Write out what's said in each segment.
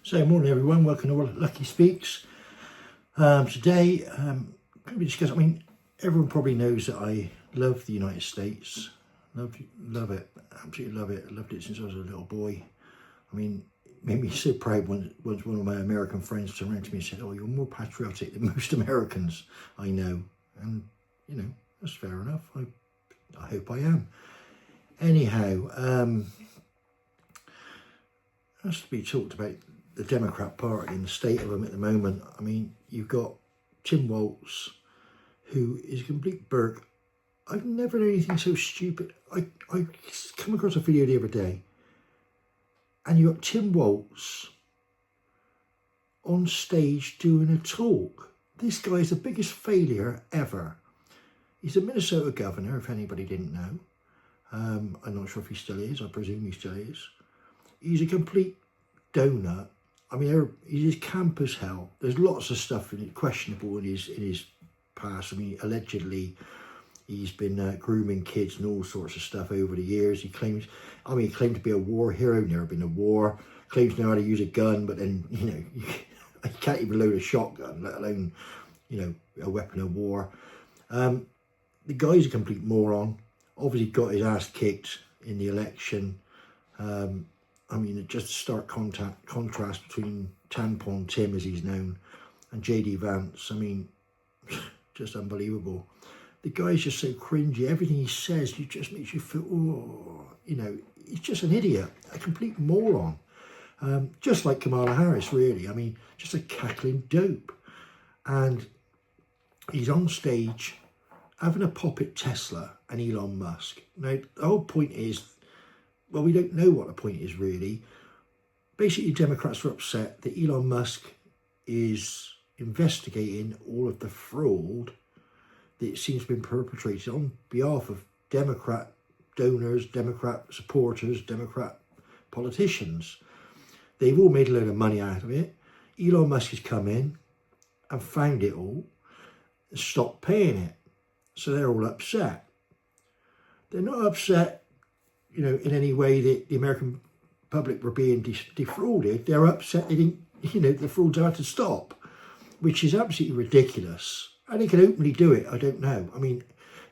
So, morning everyone, welcome to Lucky Speaks. Today, going to be discussing, everyone probably knows that I love the United States. Love it, absolutely love it. I loved it since I was a little boy. It made me so proud once one of my American friends turned around to me and said, "Oh, you're more patriotic than most Americans I know." And, that's fair enough. I hope I am. Anyhow, has to be talked about the Democrat Party and the state of them at the moment. You've got Tim Waltz, who is a complete Burke. I've never known anything so stupid. I come across a video the other day, and you got Tim Waltz on stage doing a talk. This guy is the biggest failure ever. He's a Minnesota governor, if anybody didn't know. I'm not sure if he still is. I presume he still is. He's a complete donut. He's camp as hell. There's lots of stuff questionable in his past. Allegedly, he's been grooming kids and all sorts of stuff over the years. He claimed to be a war hero, never been a war. Claims to know how to use a gun, but then, you can't even load a shotgun, let alone, a weapon of war. The guy's a complete moron. Obviously got his ass kicked in the election. Just a stark contrast between Tampon Tim, as he's known, and JD Vance. Just unbelievable. The guy's just so cringy. Everything he says, just makes you feel, he's just an idiot, a complete moron. Just like Kamala Harris, really. Just a cackling dope. And he's on stage having a pop at Tesla and Elon Musk. Now, the whole point is, well, we don't know what the point is really. Basically, Democrats are upset that Elon Musk is investigating all of the fraud that seems to have been perpetrated on behalf of Democrat donors, Democrat supporters, Democrat politicians. They've all made a load of money out of it. Elon Musk has come in and found it all and stopped paying it. So they're all upset. They're not upset in any way that the American public were being defrauded. They're upset they didn't, the frauds had to stop, which is absolutely ridiculous. How they can openly do it, I don't know. It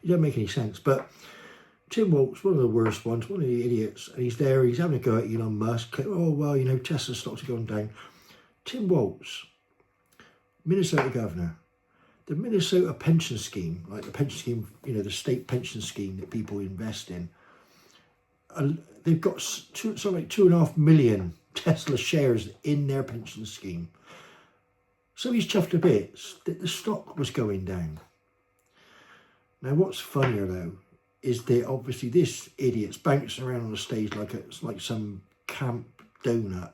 doesn't make any sense. But Tim Waltz, one of the worst ones, one of the idiots, and he's having a go at Elon Musk. Oh, well, Tesla stocks have gone down. Tim Waltz, Minnesota governor. The Minnesota pension scheme, like the pension scheme, the state pension scheme that people invest in, they've got 2.5 million Tesla shares in their pension scheme. So he's chuffed to bits that the stock was going down. Now, what's funnier though is that obviously this idiot's bouncing around on the stage like some camp donut,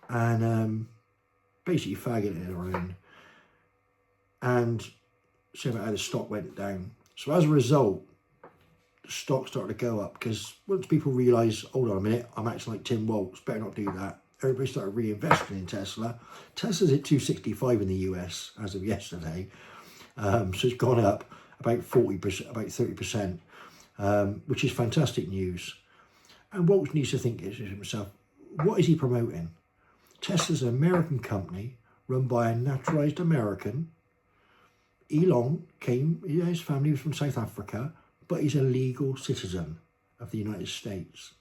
and basically fagging it around, and saying about how the stock went down. So as a result, the stock started to go up, because once people realise, hold on a minute, I'm actually like Tim Waltz, better not do that. Everybody started reinvesting in Tesla. Tesla's at 265 in the US as of yesterday. So it's gone up about 40%, about 30%, which is fantastic news. And Waltz needs to think to himself, what is he promoting? Tesla's an American company run by a naturalised American. Elon his family was from South Africa, but he's a legal citizen of the United States.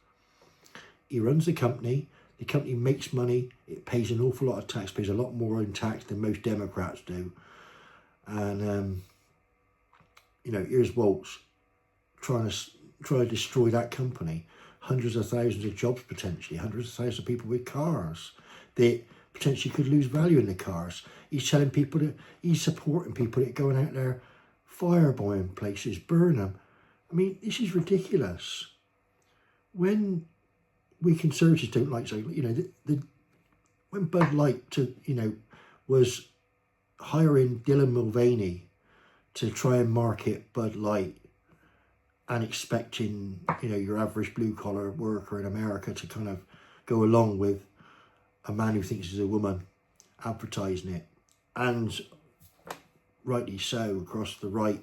He runs the company makes money, it pays an awful lot of tax, pays a lot more in tax than most Democrats do. And, here's Waltz trying to destroy that company. Hundreds of thousands of jobs potentially, hundreds of thousands of people with cars that potentially could lose value in the cars. He's telling people that he's supporting people that are going out there firebombing places, burn them. This is ridiculous. When we Conservatives don't like when Bud Light was hiring Dylan Mulvaney to try and market Bud Light and expecting, your average blue collar worker in America to kind of go along with a man who thinks he's a woman advertising it, and rightly so across the right,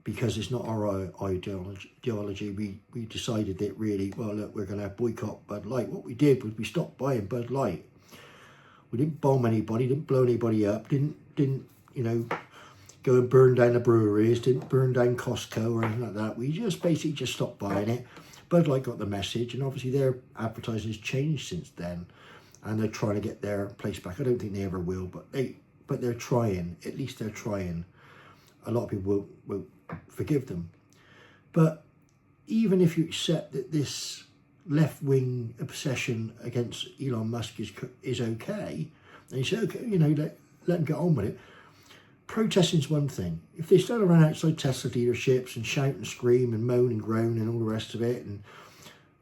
because it's not our ideology, we decided that really, well, look, we're going to boycott Bud Light. What we did was we stopped buying Bud Light. We didn't bomb anybody, didn't blow anybody up, didn't you know, go and burn down the breweries, didn't burn down Costco or anything like that. We just basically just stopped buying it. Bud Light got the message, and obviously their advertising has changed since then, and they're trying to get their place back. I don't think they ever will, but they're trying. At least they're trying. A lot of people won't forgive them. But even if you accept that this left-wing obsession against Elon Musk is okay, and you say, okay, you know, let them get on with it. Protesting's one thing. If they stand around outside Tesla dealerships and shout and scream and moan and groan and all the rest of it and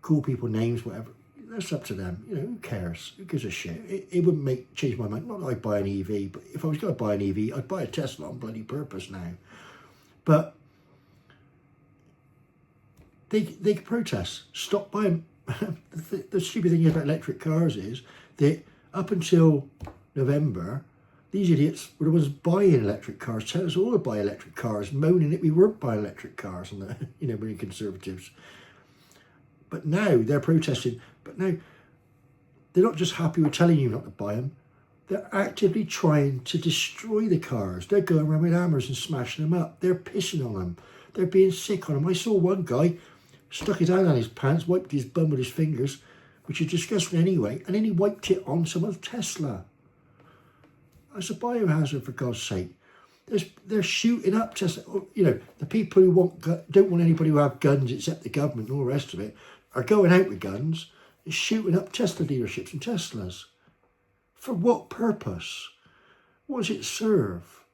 call people names, whatever, that's up to them. You know, who cares? Who gives a shit? It wouldn't change my mind. Not that I'd buy an EV, but if I was going to buy an EV, I'd buy a Tesla on bloody purpose now. But they could protest. Stop buying. The stupid thing about electric cars is that up until November, these idiots were the ones buying electric cars, telling us all to buy electric cars, moaning that we weren't buying electric cars, and you know, being conservatives. But now they're protesting. But now they're not just happy with telling you not to buy them. They're actively trying to destroy the cars. They're going around with hammers and smashing them up. They're pissing on them. They're being sick on them. I saw one guy stuck his hand on his pants, wiped his bum with his fingers, which is disgusting anyway, and then he wiped it on someone's Tesla. That's a biohazard, for God's sake. They're shooting up Tesla. You know, the people who don't want anybody who have guns except the government and all the rest of it are going out with guns and shooting up Tesla dealerships and Teslas. For what purpose? What does it serve?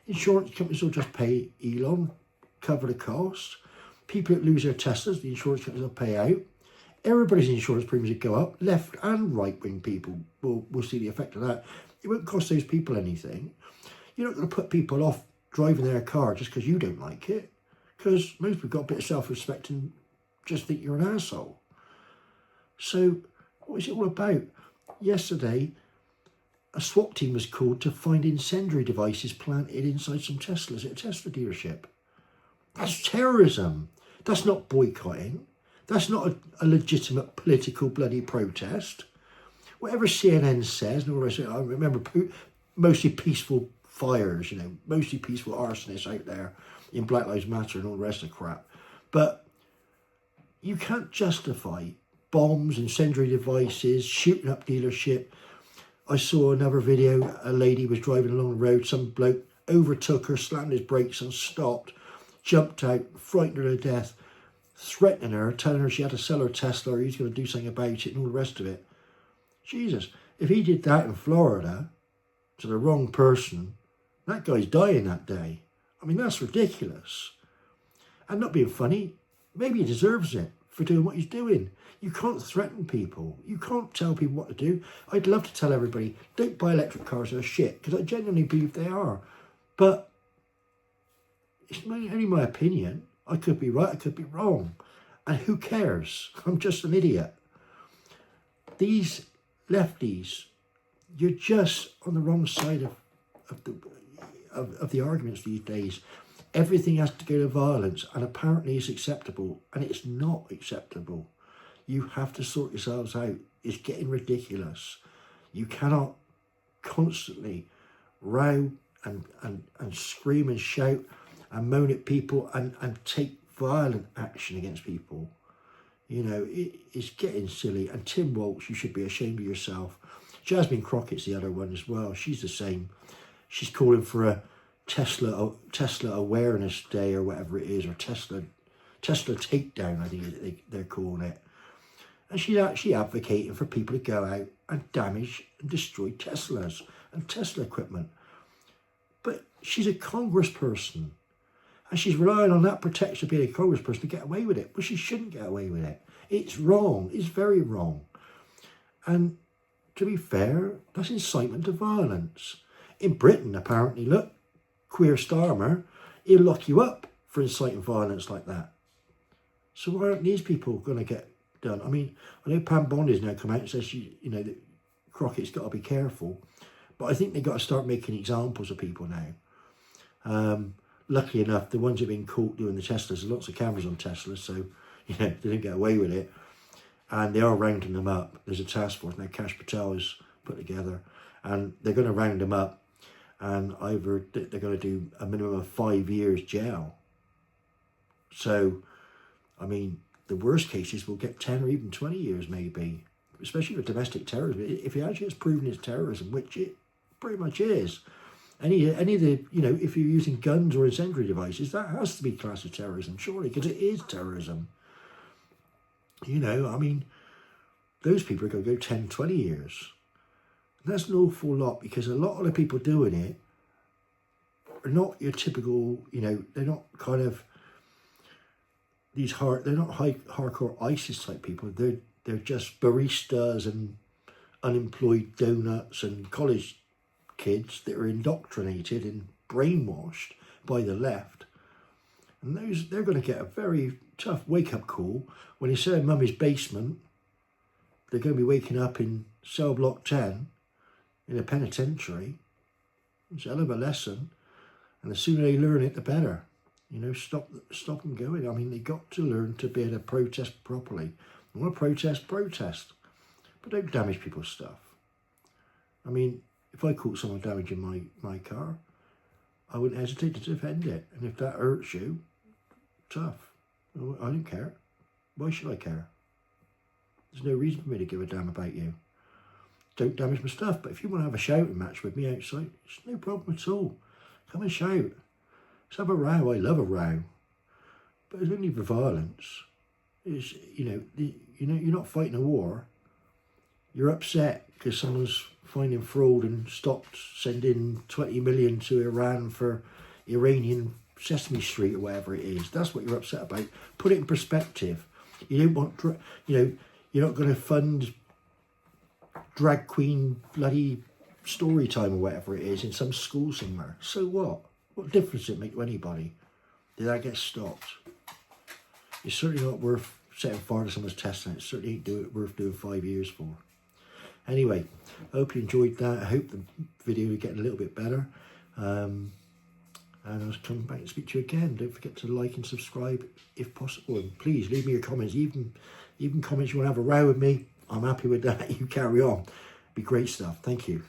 Insurance companies will just pay Elon, cover the cost. People that lose their Teslas, the insurance companies will pay out. Everybody's insurance premiums will go up. Left and right-wing people will see the effect of that. It won't cost those people anything. You're not going to put people off driving their car just because you don't like it. Because most people got a bit of self-respect and just think you're an asshole. So what is it all about? Yesterday, a SWAT team was called to find incendiary devices planted inside some Teslas at a Tesla dealership. That's terrorism. That's not boycotting. That's not a legitimate political bloody protest. Whatever CNN says, and all the rest of it, I remember mostly peaceful fires, you know, mostly peaceful arsonists out there in Black Lives Matter and all the rest of the crap. But you can't justify bombs, incendiary devices, shooting up dealership. I saw another video, a lady was driving along the road, some bloke overtook her, slammed his brakes and stopped, jumped out, frightened her to death, threatening her, telling her she had to sell her Tesla or he was going to do something about it and all the rest of it. Jesus, if he did that in Florida to the wrong person, that guy's dying that day. I mean, that's ridiculous. And not being funny, maybe he deserves it for doing what he's doing. You can't threaten people. You can't tell people what to do. I'd love to tell everybody, don't buy electric cars, they're shit, because I genuinely believe they are. But it's only my opinion. I could be right, I could be wrong. And who cares? I'm just an idiot. These lefties, you're just on the wrong side of the arguments these days. Everything has to go to violence, and apparently it's acceptable, and it's not acceptable. You have to sort yourselves out. It's getting ridiculous. You cannot constantly row and scream and shout and moan at people and take violent action against people. You know, it's getting silly. And Tim Waltz, you should be ashamed of yourself. Jasmine Crockett's the other one as well. She's the same. She's calling for a Tesla Awareness Day or whatever it is, or Tesla Takedown, I think they're calling it. And she's actually advocating for people to go out and damage and destroy Teslas and Tesla equipment. But she's a congressperson, and she's relying on that protection of being a congressperson to get away with it. But she shouldn't get away with it. It's wrong. It's very wrong. And to be fair, that's incitement to violence. In Britain, apparently, look, Keir Starmer, he'll lock you up for inciting violence like that. So why aren't these people going to get done? I mean, I know Pam Bondi's now come out and says, you know, that Crockett's got to be careful. But I think they've got to start making examples of people now. luckily enough, the ones who've been caught doing the Teslas, there's lots of cameras on Teslas, so, you know, they didn't get away with it. And they are rounding them up. There's a task force now, Kash Patel is put together, and they're going to round them up, and either they're going to do a minimum of 5 years jail. So, I mean, the worst cases will get 10 or even 20 years maybe, especially for domestic terrorism. If it actually is proven it's terrorism, which it pretty much is, any of the, you know, if you're using guns or incendiary devices, that has to be classed as terrorism, surely, because it is terrorism. You know, I mean, those people are going to go 10, 20 years. And that's an awful lot, because a lot of the people doing it are not your typical, you know, they're not kind of they're not hardcore ISIS type people. They're just baristas and unemployed donuts and college kids that are indoctrinated and brainwashed by the left. And they're going to get a very tough wake-up call when instead of mummy's basement, they're going to be waking up in cell block 10 in a penitentiary. It's a hell of a lesson. And the sooner they learn it, the better. You know, stop them going. I mean, they got to learn to be able to protest properly. You want to protest. But don't damage people's stuff. I mean, if I caught someone damaging my car, I wouldn't hesitate to defend it. And if that hurts you, tough. I don't care. Why should I care? There's no reason for me to give a damn about you. Don't damage my stuff. But if you want to have a shouting match with me outside, it's no problem at all. Come and shout. Let's have a row. I love a row. But it's only for violence. It's, you know, you're not fighting a war. You're upset because someone's finding fraud and stopped sending 20 million to Iran for Iranian Sesame Street or whatever it is. That's what you're upset about. Put it in perspective. You don't want, you know, you're not going to fund drag queen bloody story time or whatever it is in some school somewhere. So what? What difference does it make to anybody? Did that get stopped? It's certainly not worth setting fire to someone's testing. It certainly ain't worth doing 5 years for. Anyway, I hope you enjoyed that. I hope the video is getting a little bit better. And I'll come back and speak to you again. Don't forget to like and subscribe if possible. And please leave me your comments. Even comments you want to have a row with me. I'm happy with that. You carry on. Be great stuff. Thank you.